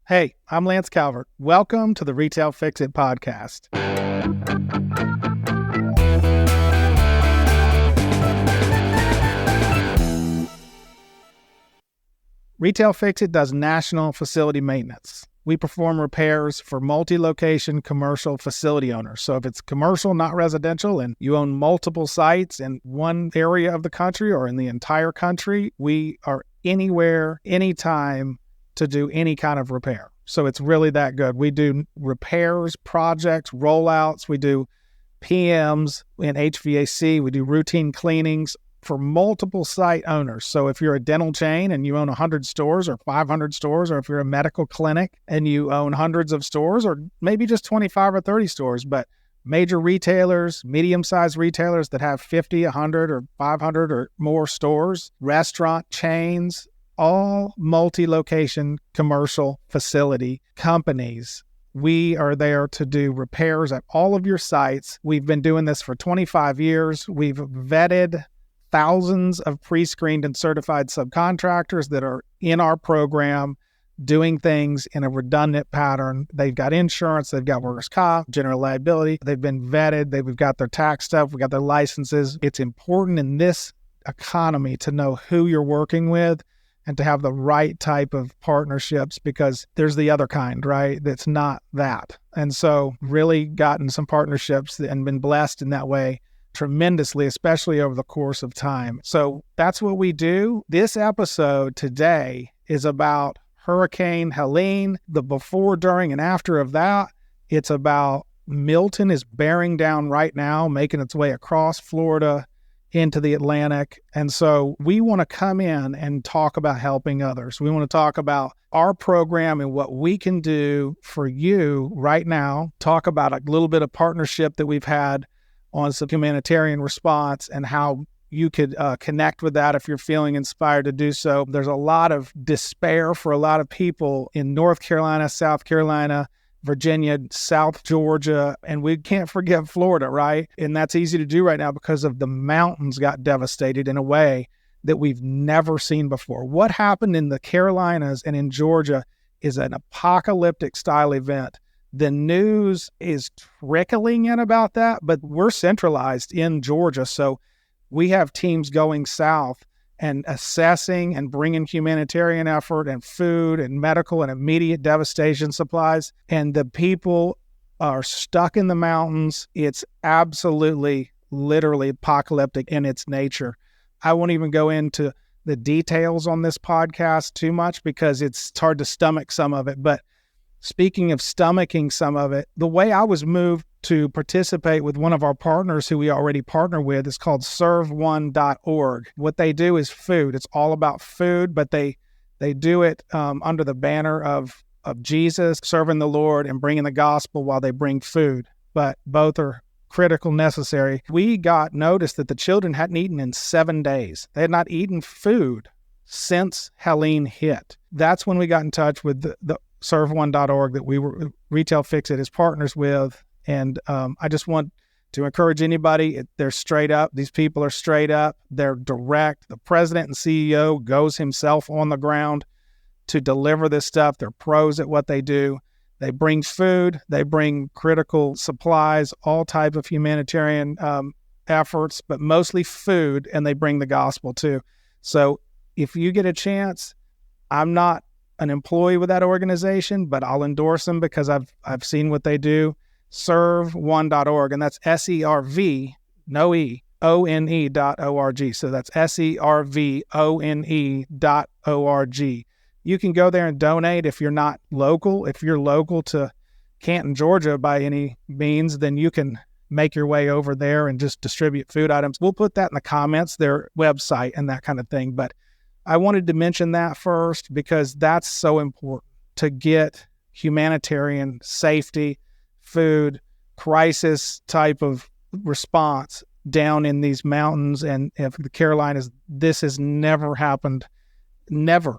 Hey, I'm Lance Calvert. Welcome to the Retail Fix It podcast. Retail Fix It does national facility maintenance. We perform repairs for multi-location commercial facility owners. So if it's commercial, not residential, and you own multiple sites in one area of the country or in the entire country, we are anywhere, anytime to do any kind of repair. So it's really that good. We do repairs, projects, rollouts. We do PMs in HVAC. We do routine cleanings for multiple site owners. So if you're a dental chain and you own 100 stores or 500 stores, or if you're a medical clinic and you own hundreds of stores, or maybe just 25 or 30 stores, but major retailers, medium-sized retailers that have 50, 100, or 500 or more stores, restaurant chains, all multi-location commercial facility companies. We are there to do repairs at all of your sites. We've been doing this for 25 years. We've vetted thousands of pre-screened and certified subcontractors that are in our program doing things in a redundant pattern. They've got insurance, they've got workers' comp, general liability. They've been vetted, they've got their tax stuff, we've got their licenses. It's important in this economy to know who you're working with and to have the right type of partnerships, because there's the other kind, right? That's not that. And so really gotten some partnerships and been blessed in that way tremendously, especially over the course of time. So that's what we do. This episode today is about Hurricane Helene, the before, during, and after of that. It's about Milton is bearing down right now, making its way across Florida into the Atlantic. And so we want to come in and talk about helping others. We want to talk about our program and what we can do for you right now, talk about a little bit of partnership that we've had on some humanitarian response and how you could connect with that if you're feeling inspired to do so. There's a lot of despair for a lot of people in North Carolina, South Carolina, Virginia, South Georgia, and we can't forget Florida, right? And that's easy to do right now because of the mountains got devastated in a way that we've never seen before. What happened in the Carolinas and in Georgia is an apocalyptic style event. The news is trickling in about that, but we're centralized in Georgia. So we have teams going south and assessing and bringing humanitarian effort and food and medical and immediate devastation supplies. And the people are stuck in the mountains. It's absolutely, literally apocalyptic in its nature. I won't even go into the details on this podcast too much because it's hard to stomach some of it. But speaking of stomaching some of it, the way I was moved to participate with one of our partners who we already partner with is called serve1.org. What they do is food. It's all about food, but they do it under the banner of Jesus, serving the Lord and bringing the gospel while they bring food. But both are critical, necessary. We got notice that the children hadn't eaten in 7 days. They had not eaten food since Helene hit. That's when we got in touch with the serve1.org that we were Retail Fix It as partners with. And I just want to encourage anybody, they're straight up. These people are straight up. They're direct. The president and CEO goes himself on the ground to deliver this stuff. They're pros at what they do. They bring food. They bring critical supplies, all type of humanitarian efforts, but mostly food, and they bring the gospel too. So if you get a chance, I'm not an employee with that organization, but I'll endorse them because I've seen what they do. Serve1.org, and that's SERV, no E, ONE.org. So that's SERVONE.org. You can go there and donate if you're not local. If you're local to Canton, Georgia by any means, then you can make your way over there and just distribute food items. We'll put that in the comments, their website and that kind of thing. But I wanted to mention that first because that's so important to get humanitarian safety, food, crisis type of response down in these mountains. And if the Carolinas, this has never happened, never,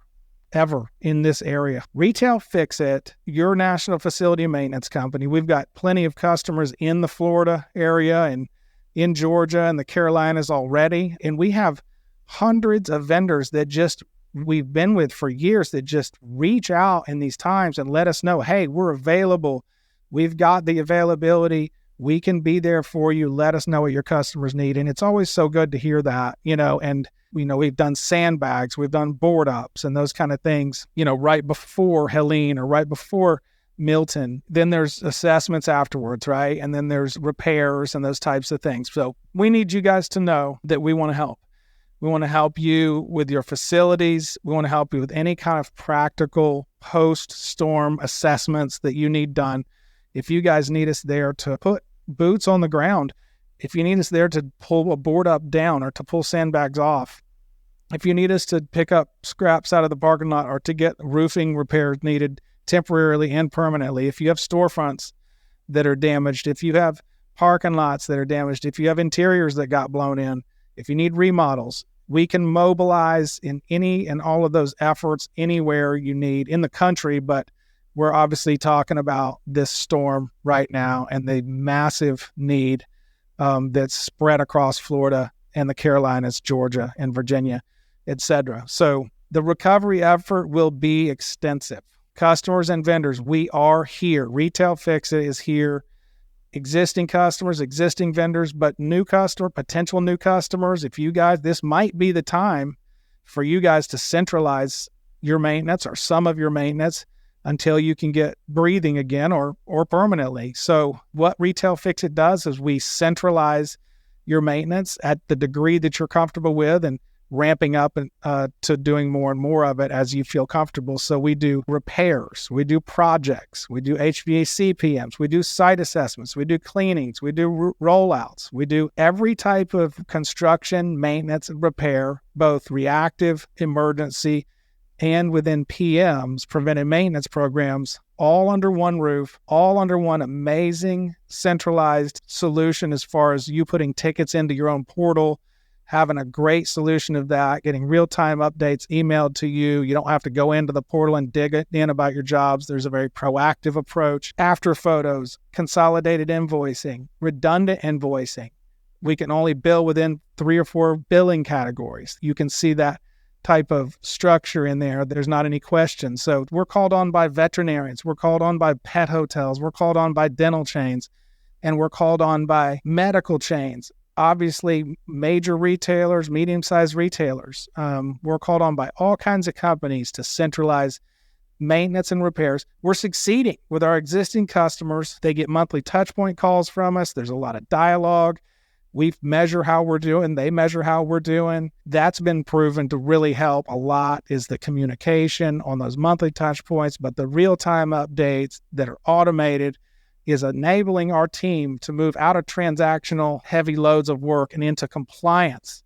ever in this area. Retail Fix It, your national facility maintenance company. We've got plenty of customers in the Florida area and in Georgia and the Carolinas already. And we have hundreds of vendors that just we've been with for years that just reach out in these times and let us know, hey, we're available. We've got the availability. We can be there for you. Let us know what your customers need. And it's always so good to hear that, and we've done sandbags, we've done board ups and those kind of things, right before Helene or right before Milton. Then there's assessments afterwards, right? And then there's repairs and those types of things. So we need you guys to know that we want to help. We want to help you with your facilities. We want to help you with any kind of practical post-storm assessments that you need done. If you guys need us there to put boots on the ground, if you need us there to pull a board up down or to pull sandbags off, if you need us to pick up scraps out of the parking lot or to get roofing repairs needed temporarily and permanently, if you have storefronts that are damaged, if you have parking lots that are damaged, if you have interiors that got blown in, if you need remodels, we can mobilize in any and all of those efforts anywhere you need in the country. But we're obviously talking about this storm right now and the massive need that's spread across Florida and the Carolinas, Georgia, and Virginia, etc. So the recovery effort will be extensive. Customers and vendors, we are here. Retail Fix-It is here. Existing customers, existing vendors, but potential new customers, if you guys, this might be the time for you guys to centralize your maintenance or some of your maintenance until you can get breathing again or permanently. So what Retail Fix-It does is we centralize your maintenance at the degree that you're comfortable with and ramping up to doing more and more of it as you feel comfortable. So we do repairs, we do projects, we do HVAC PMs, we do site assessments, we do cleanings, we do rollouts, we do every type of construction, maintenance, and repair, both reactive, emergency, and within PMs, preventive maintenance programs, all under one roof, all under one amazing centralized solution as far as you putting tickets into your own portal, having a great solution of that, getting real-time updates emailed to you. You don't have to go into the portal and dig it in about your jobs. There's a very proactive approach. After photos, consolidated invoicing, redundant invoicing. We can only bill within 3 or 4 billing categories. You can see that type of structure in there. There's not any question. So we're called on by veterinarians. We're called on by pet hotels. We're called on by dental chains. And we're called on by medical chains. Obviously, major retailers, medium-sized retailers. We're called on by all kinds of companies to centralize maintenance and repairs. We're succeeding with our existing customers. They get monthly touchpoint calls from us. There's a lot of dialogue. We measure how we're doing. They measure how we're doing. That's been proven to really help a lot is the communication on those monthly touchpoints, but the real-time updates that are automated is enabling our team to move out of transactional heavy loads of work and into compliance,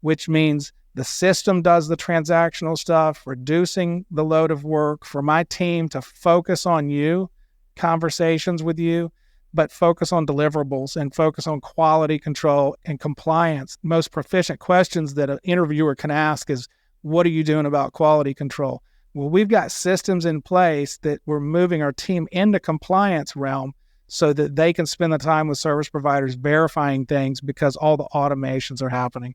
which means the system does the transactional stuff, reducing the load of work for my team to focus on you, conversations with you, but focus on deliverables and focus on quality control and compliance. Most proficient questions that an interviewer can ask is, what are you doing about quality control? Well, we've got systems in place that we're moving our team into compliance realm so that they can spend the time with service providers verifying things because all the automations are happening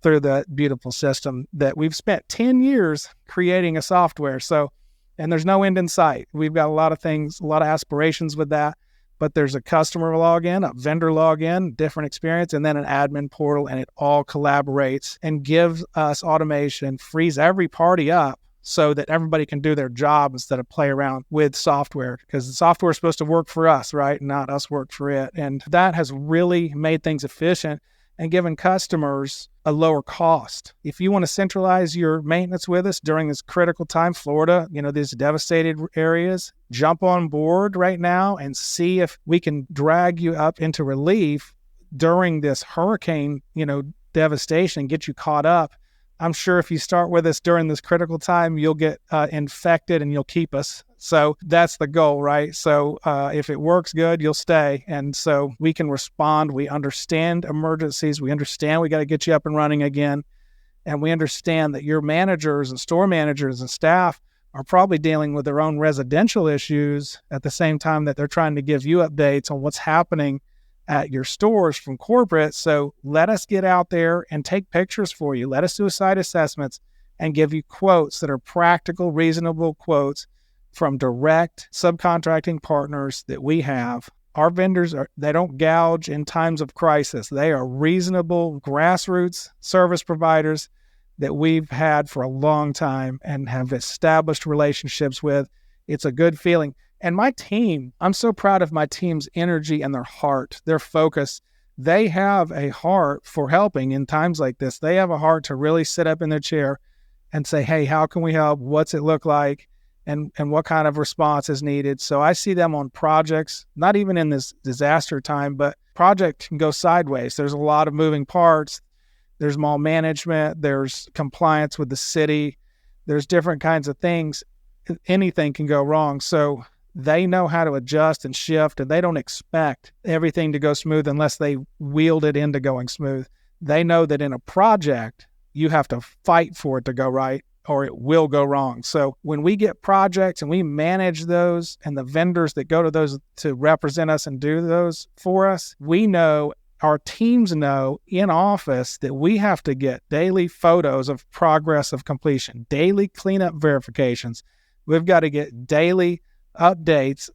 through that beautiful system that we've spent 10 years creating a software. So, and there's no end in sight. We've got a lot of things, a lot of aspirations with that, but there's a customer login, a vendor login, different experience, and then an admin portal, and it all collaborates and gives us automation, frees every party up so that everybody can do their job instead of play around with software, because the software is supposed to work for us, right? Not us work for it. And that has really made things efficient and given customers a lower cost. If you want to centralize your maintenance with us during this critical time, Florida, these devastated areas, jump on board right now and see if we can drag you up into relief during this hurricane, devastation, get you caught up. I'm sure if you start with us during this critical time, you'll get infected and you'll keep us. So that's the goal, right? So if it works good, you'll stay. And so we can respond. We understand emergencies. We understand we got to get you up and running again. And we understand that your managers and store managers and staff are probably dealing with their own residential issues at the same time that they're trying to give you updates on what's happening at your stores from corporate. So let us get out there and take pictures for you. Let us do site assessments and give you quotes that are practical, reasonable quotes from direct subcontracting partners that we have. Our vendors, they don't gouge in times of crisis. They are reasonable grassroots service providers that we've had for a long time and have established relationships with. It's a good feeling. And my team, I'm so proud of my team's energy and their heart, their focus. They have a heart for helping in times like this. They have a heart to really sit up in their chair and say, hey, how can we help? What's it look like? And what kind of response is needed. So I see them on projects, not even in this disaster time, but project can go sideways. There's a lot of moving parts. There's mall management. There's compliance with the city. There's different kinds of things. Anything can go wrong. So they know how to adjust and shift, and they don't expect everything to go smooth unless they wield it into going smooth. They know that in a project, you have to fight for it to go right, or it will go wrong. So when we get projects and we manage those, and the vendors that go to those to represent us and do those for us, we know, our teams know in office that we have to get daily photos of progress of completion, daily cleanup verifications. We've got to get daily updates,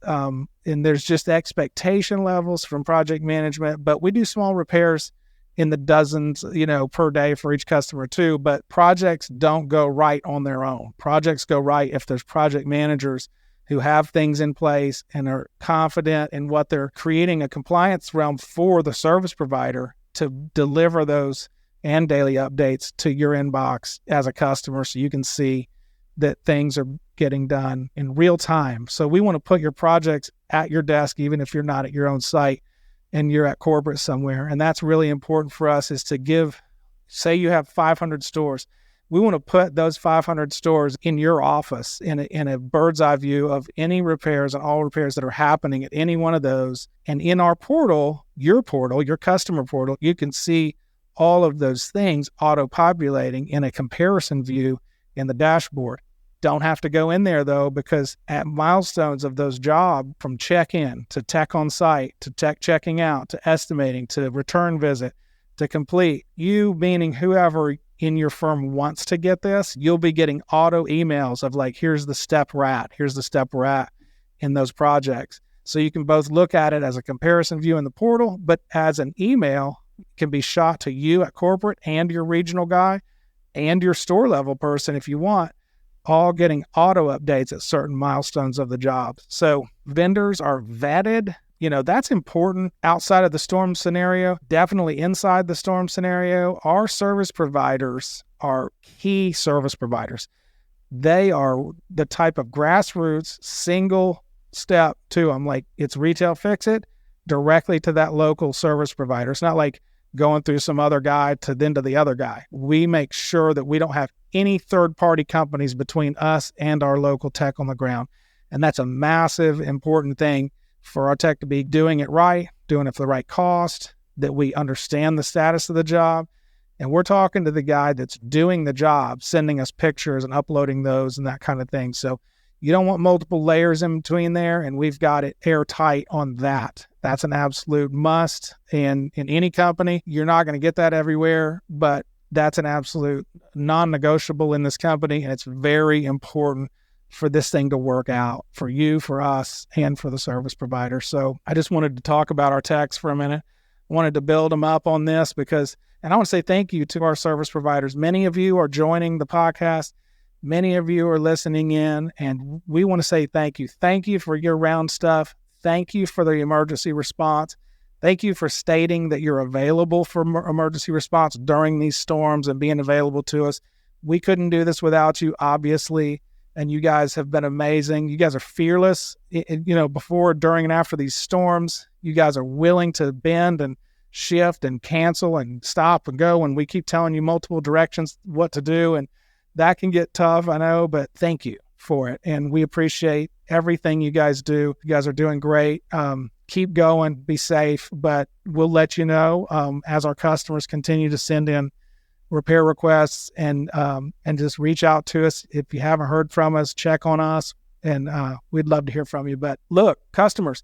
and there's just expectation levels from project management. But we do small repairs in the dozens, per day for each customer too. But projects don't go right on their own. Projects go right if there's project managers who have things in place and are confident in what they're creating a compliance realm for the service provider to deliver those and daily updates to your inbox as a customer, so you can see that things are getting done in real time. So we want to put your projects at your desk, even if you're not at your own site and you're at corporate somewhere. And that's really important for us, is to give, say you have 500 stores. We want to put those 500 stores in your office in a bird's eye view of any repairs and all repairs that are happening at any one of those. And in our portal, your customer portal, you can see all of those things auto-populating in a comparison view in the dashboard. Don't have to go in there though, because at milestones of those jobs, from check-in to tech on site, to tech checking out, to estimating, to return visit, to complete, you, meaning whoever in your firm wants to get this, you'll be getting auto emails of like, here's the step we're at in those projects. So you can both look at it as a comparison view in the portal, but as an email can be shot to you at corporate and your regional guy and your store level person if you want, all getting auto updates at certain milestones of the job. So vendors are vetted. That's important outside of the storm scenario, definitely inside the storm scenario. Our service providers are key service providers. They are the type of grassroots single step to them. Like, it's retail fix it directly to that local service provider. It's not like going through some other guy to the other guy. We make sure that we don't have any third-party companies between us and our local tech on the ground. And that's a massive, important thing for our tech to be doing it right, doing it for the right cost, that we understand the status of the job. And we're talking to the guy that's doing the job, sending us pictures and uploading those and that kind of thing. So you don't want multiple layers in between there, and we've got it airtight on that. That's an absolute must. And in any company, you're not going to get that everywhere, but that's an absolute non-negotiable in this company. And it's very important for this thing to work out for you, for us, and for the service provider. So I just wanted to talk about our techs for a minute. I wanted to build them up on this and I want to say thank you to our service providers. Many of you are joining the podcast. Many of you are listening in, and we want to say thank you. Thank you for your round stuff. Thank you for the emergency response. Thank you for stating that you're available for emergency response during these storms and being available to us. We couldn't do this without you, obviously, and you guys have been amazing. You guys are fearless, before, during, and after these storms. You guys are willing to bend and shift and cancel and stop and go, and we keep telling you multiple directions what to do, and that can get tough, I know, but thank you for it. And we appreciate everything you guys do. You guys are doing great. Keep going, be safe, but we'll let you know as our customers continue to send in repair requests, and just reach out to us. If you haven't heard from us, check on us, and we'd love to hear from you. But look, customers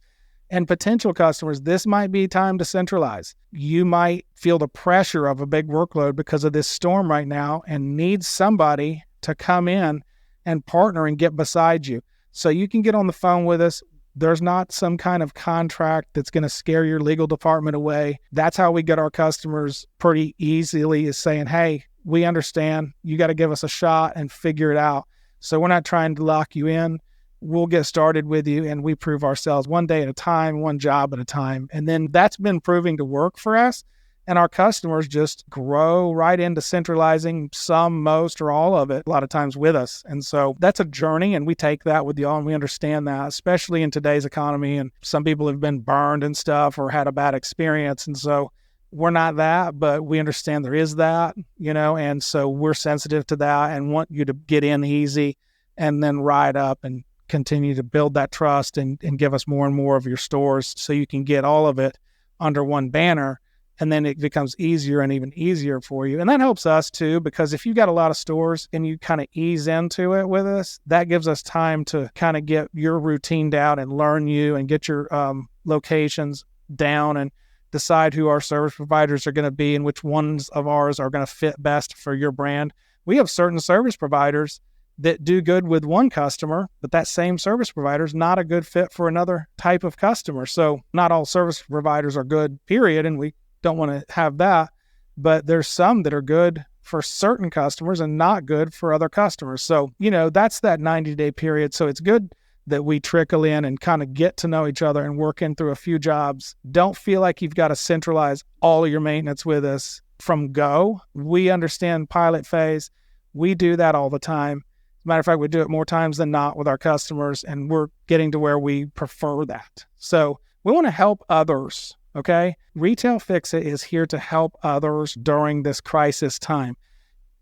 and potential customers, this might be time to centralize. You might feel the pressure of a big workload because of this storm right now and need somebody to come in and partner and get beside you. So you can get on the phone with us. There's not some kind of contract that's going to scare your legal department away. That's how we get our customers pretty easily, is saying, hey, we understand. You got to give us a shot and figure it out. So we're not trying to lock you in. We'll get started with you, and we prove ourselves one day at a time, one job at a time. And then that's been proving to work for us. And our customers just grow right into centralizing some, most, or all of it a lot of times with us. And so that's a journey, and we take that with y'all, and we understand that, especially in today's economy. And some people have been burned and stuff or had a bad experience. And so we're not that, but we understand there is that, and so we're sensitive to that and want you to get in easy and then ride up and continue to build that trust and give us more and more of your stores so you can get all of it under one banner. And then it becomes easier and even easier for you. And that helps us too, because if you got a lot of stores and you kind of ease into it with us, that gives us time to kind of get your routine down and learn you and get your locations down and decide who our service providers are going to be and which ones of ours are going to fit best for your brand. We have certain service providers that do good with one customer, but that same service provider is not a good fit for another type of customer. So not all service providers are good, period, and we don't want to have that, but there's some that are good for certain customers and not good for other customers. So, that's that 90-day period. So it's good that we trickle in and kind of get to know each other and work in through a few jobs. Don't feel like you've got to centralize all of your maintenance with us from go. We understand pilot phase. We do that all the time. As a matter of fact, we do it more times than not with our customers, and we're getting to where we prefer that. So we want to help others. Okay? Retail Fix-It is here to help others during this crisis time.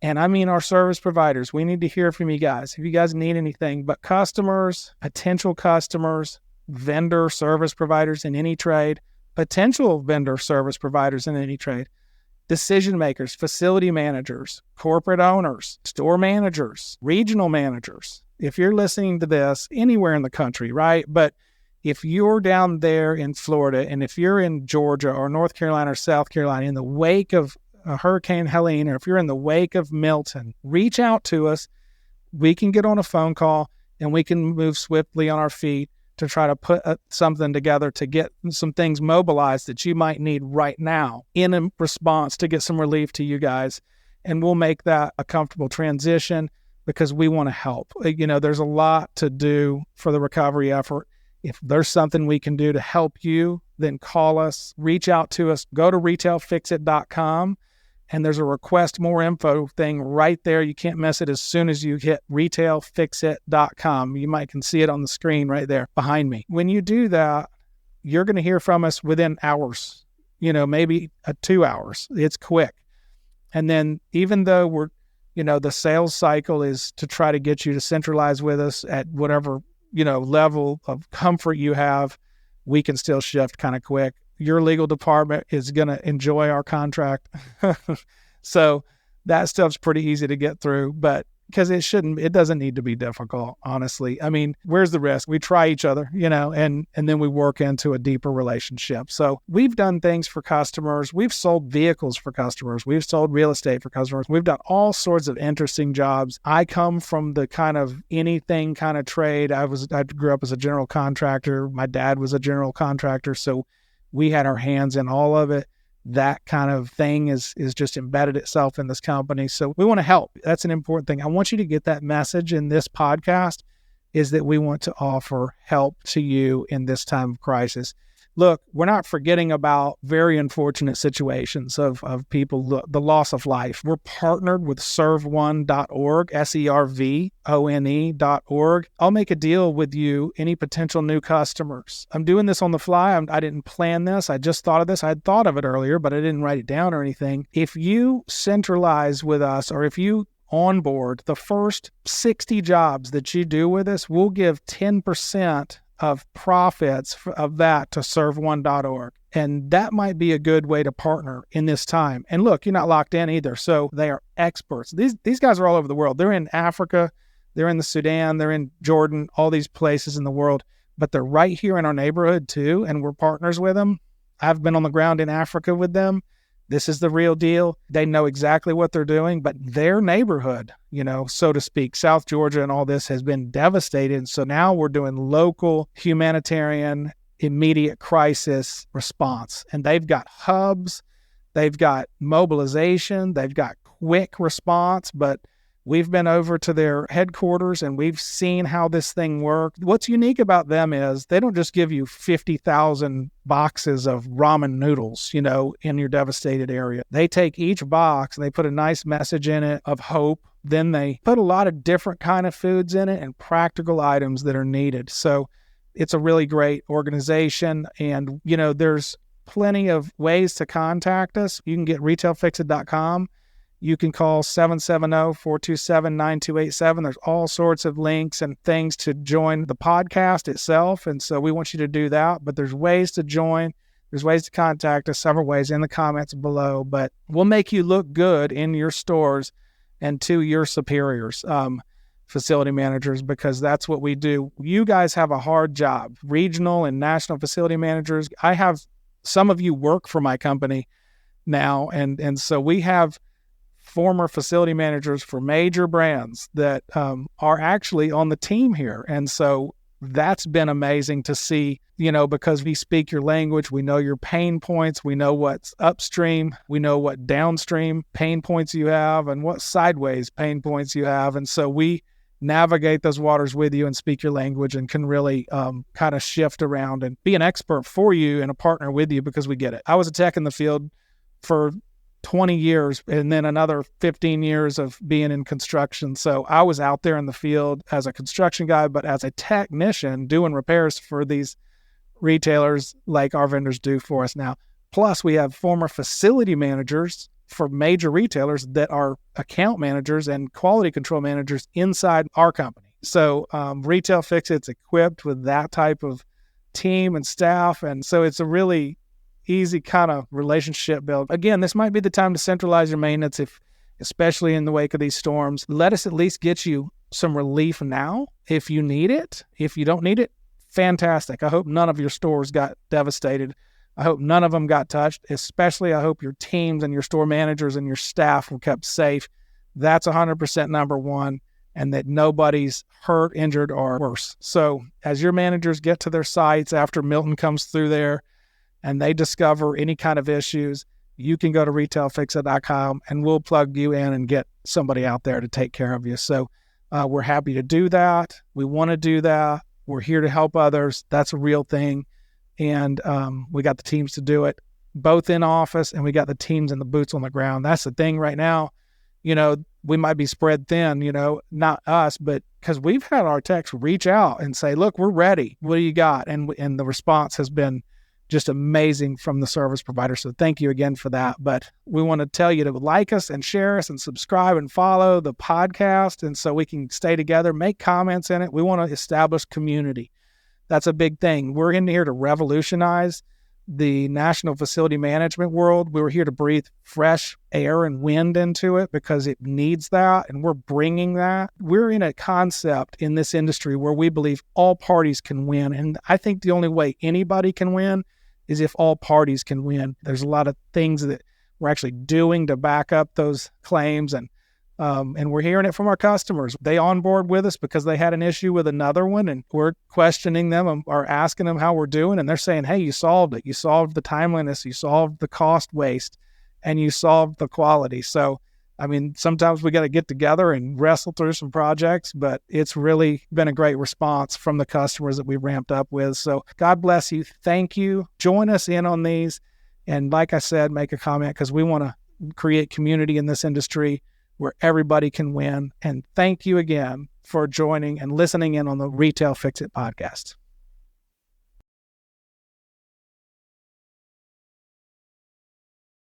And I mean our service providers. We need to hear from you guys. If you guys need anything, but customers, potential customers, vendor service providers in any trade, potential vendor service providers in any trade, decision makers, facility managers, corporate owners, store managers, regional managers. If you're listening to this anywhere in the country, right? But if you're down there in Florida, and if you're in Georgia or North Carolina or South Carolina in the wake of Hurricane Helene, or if you're in the wake of Milton, reach out to us. We can get on a phone call and we can move swiftly on our feet to try to put something together to get some things mobilized that you might need right now in a response to get some relief to you guys. And we'll make that a comfortable transition because we want to help. There's a lot to do for the recovery effort. If there's something we can do to help you, then call us, reach out to us, go to retailfixit.com, and there's a request more info thing right there. You can't miss it as soon as you hit retailfixit.com. You might can see it on the screen right there behind me. When you do that, you're going to hear from us within hours, maybe 2 hours. It's quick. And then even though we're, the sales cycle is to try to get you to centralize with us at whatever level of comfort you have, we can still shift kind of quick. Your legal department is going to enjoy our contract. So that stuff's pretty easy to get through, but because it doesn't need to be difficult, honestly. I mean, where's the risk? We try each other, and then we work into a deeper relationship. So we've done things for customers. We've sold vehicles for customers. We've sold real estate for customers. We've done all sorts of interesting jobs. I come from the kind of anything kind of trade. I grew up as a general contractor. My dad was a general contractor. So we had our hands in all of it. That kind of thing is just embedded itself in this company. So we want to help. That's an important thing. I want you to get that message in this podcast, is that we want to offer help to you in this time of crisis. Look, we're not forgetting about very unfortunate situations of people, the loss of life. We're partnered with servone.org, servone.org. I'll make a deal with you, any potential new customers. I'm doing this on the fly. I didn't plan this. I just thought of this. I had thought of it earlier, but I didn't write it down or anything. If you centralize with us, or if you onboard the first 60 jobs that you do with us, we'll give 10% of profits of that to servone.org. And that might be a good way to partner in this time. And look, you're not locked in either. So they are experts. These guys are all over the world. They're in Africa, they're in the Sudan, they're in Jordan, all these places in the world, but they're right here in our neighborhood too. And we're partners with them. I've been on the ground in Africa with them. This is the real deal. They know exactly what they're doing, but their neighborhood, so to speak, South Georgia and all this has been devastated. So now we're doing local humanitarian immediate crisis response. And they've got hubs, they've got mobilization, they've got quick response, but we've been over to their headquarters and we've seen how this thing works. What's unique about them is they don't just give you 50,000 boxes of ramen noodles, in your devastated area. They take each box and they put a nice message in it of hope. Then they put a lot of different kind of foods in it and practical items that are needed. So it's a really great organization. And, there's plenty of ways to contact us. You can get retailfixit.com. You can call 770-427-9287. There's all sorts of links and things to join the podcast itself. And so we want you to do that. But there's ways to join. There's ways to contact us, several ways in the comments below. But we'll make you look good in your stores and to your superiors, facility managers, because that's what we do. You guys have a hard job. Regional and national facility managers. I have some of you work for my company now. And so we have former facility managers for major brands that are actually on the team here. And so that's been amazing to see, because we speak your language, we know your pain points, we know what's upstream, we know what downstream pain points you have and what sideways pain points you have. And so we navigate those waters with you and speak your language and can really kind of shift around and be an expert for you and a partner with you because we get it. I was a tech in the field for 20 years and then another 15 years of being in construction. So I was out there in the field as a construction guy, but as a technician doing repairs for these retailers like our vendors do for us now. Plus we have former facility managers for major retailers that are account managers and quality control managers inside our company. So Retail Fix-It's equipped with that type of team and staff. And so it's a really easy kind of relationship build. Again, this might be the time to centralize your maintenance, especially in the wake of these storms. Let us at least get you some relief now if you need it. If you don't need it, fantastic. I hope none of your stores got devastated. I hope none of them got touched. Especially, I hope your teams and your store managers and your staff were kept safe. That's 100% number one, and that nobody's hurt, injured, or worse. So as your managers get to their sites after Milton comes through there, and they discover any kind of issues, you can go to retailfixit.com and we'll plug you in and get somebody out there to take care of you. So we're happy to do that. We want to do that. We're here to help others. That's a real thing. And we got the teams to do it, both in office, and we got the teams and the boots on the ground. That's the thing right now. We might be spread thin, not us, but because we've had our techs reach out and say, look, we're ready. What do you got? And the response has been just amazing from the service provider. So thank you again for that. But we want to tell you to like us and share us and subscribe and follow the podcast. And so we can stay together, make comments in it. We want to establish community. That's a big thing. We're in here to revolutionize the national facility management world. We were here to breathe fresh air and wind into it because it needs that, and we're bringing that. We're in a concept in this industry where we believe all parties can win, and I think the only way anybody can win is if all parties can win. There's a lot of things that we're actually doing to back up those claims, and we're hearing it from our customers. They on board with us because they had an issue with another one, and we're questioning them or asking them how we're doing, and they're saying, hey, you solved it. You solved the timeliness, you solved the cost waste, and you solved the quality. So, sometimes we got to get together and wrestle through some projects, but it's really been a great response from the customers that we ramped up with. So God bless you. Thank you. Join us in on these. And like I said, make a comment because we want to create community in this industry where everybody can win. And thank you again for joining and listening in on the Retail Fix-It podcast.